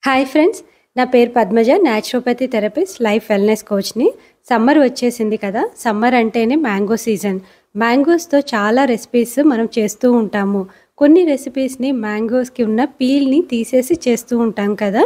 Hi friends, నా పేరు Padmaja, naturopathy therapist, life wellness కోచ్ని. సమ్మర్ వచ్చేసింది కదా. సమ్మర్ అంటేనే మ్యాంగో సీజన్. మ్యాంగోస్తో చాలా రెసిపీస్ మనం చేస్తూ ఉంటాము. కొన్ని రెసిపీస్ని మ్యాంగోస్కి ఉన్న పీల్ని తీసేసి చేస్తూ ఉంటాం కదా.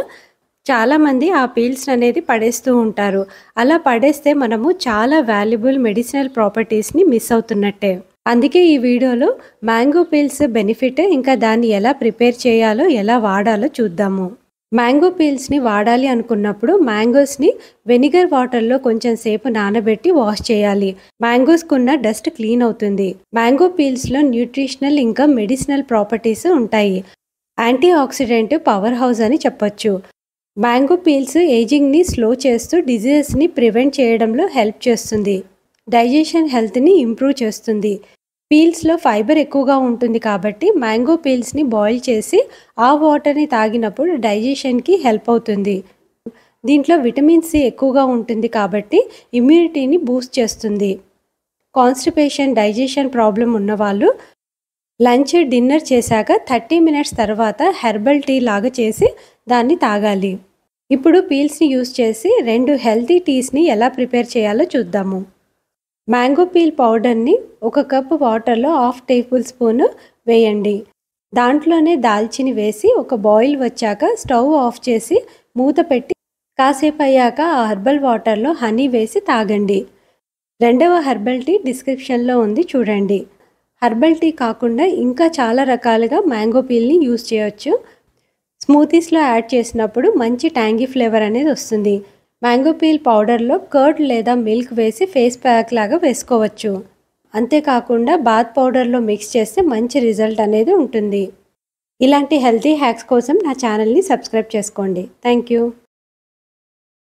చాలామంది ఆ పీల్స్ అనేది పడేస్తూ ఉంటారు. అలా పడేస్తే మనము చాలా వాల్యుబుల్ మెడిసినల్ ప్రాపర్టీస్ని మిస్ అవుతున్నట్టే. అందుకే ఈ వీడియోలో మ్యాంగో పీల్స్ బెనిఫిట్, ఇంకా దాన్ని ఎలా ప్రిపేర్ చేయాలో, ఎలా వాడాలో చూద్దాము. మ్యాంగో పీల్స్ని వాడాలి అనుకున్నప్పుడు మ్యాంగోస్ని వెనిగర్ వాటర్లో కొంచెం సేపు నానబెట్టి వాష్ చేయాలి. మ్యాంగోస్కి ఉన్న డస్ట్ క్లీన్ అవుతుంది. మ్యాంగో పీల్స్లో న్యూట్రిషనల్ ఇంకా మెడిసినల్ ప్రాపర్టీస్ ఉంటాయి. యాంటీ ఆక్సిడెంట్ పవర్ హౌస్ అని చెప్పొచ్చు. మ్యాంగో పీల్స్ ఏజింగ్ని స్లో చేస్తూ డిజీజెస్ని ప్రివెంట్ చేయడంలో హెల్ప్ చేస్తుంది. డైజెషన్ హెల్త్ని ఇంప్రూవ్ చేస్తుంది. పీల్స్లో ఫైబర్ ఎక్కువగా ఉంటుంది కాబట్టి మ్యాంగో పీల్స్ని బాయిల్ చేసి ఆ వాటర్ని తాగినప్పుడు డైజెషన్కి హెల్ప్ అవుతుంది. దీంట్లో విటమిన్ సి ఎక్కువగా ఉంటుంది కాబట్టి ఇమ్యూనిటీని బూస్ట్ చేస్తుంది. కాన్స్టిపేషన్, డైజెషన్ ప్రాబ్లం ఉన్నవాళ్ళు లంచ్, డిన్నర్ చేశాక 30 మినిట్స్ తర్వాత హెర్బల్ టీ లాగా చేసి దాన్ని తాగాలి. ఇప్పుడు పీల్స్ని యూస్ చేసి 2 హెల్తీ టీస్ని ఎలా ప్రిపేర్ చేయాలో చూద్దాము. మ్యాంగో పీల్ పౌడర్ని 1 కప్ వాటర్లో 1/2 టేబుల్ స్పూన్ వేయండి. దాంట్లోనే దాల్చిని వేసి ఒక బాయిల్ వచ్చాక స్టవ్ ఆఫ్ చేసి మూత పెట్టి కాసేపు అయ్యాక ఆ హెర్బల్ వాటర్లో హనీ వేసి తాగండి. 2వ హెర్బల్ టీ డిస్క్రిప్షన్లో ఉంది, చూడండి. హెర్బల్ టీ కాకుండా ఇంకా చాలా రకాలుగా మ్యాంగో పీల్ని యూస్ చేయొచ్చు. స్మూతీస్లో యాడ్ చేసినప్పుడు మంచి ట్యాంగీ ఫ్లేవర్ అనేది వస్తుంది. మ్యాంగో పీల్ పౌడర్లో కర్డ్ లేదా మిల్క్ వేసి ఫేస్ ప్యాక్ లాగా వేసుకోవచ్చు. అంతేకాకుండా బాత్ పౌడర్లో మిక్స్ చేస్తే మంచి రిజల్ట్ అనేది ఉంటుంది. ఇలాంటి హెల్తీ హ్యాక్స్ కోసం నా ఛానల్ని సబ్స్క్రైబ్ చేసుకోండి. Thank you.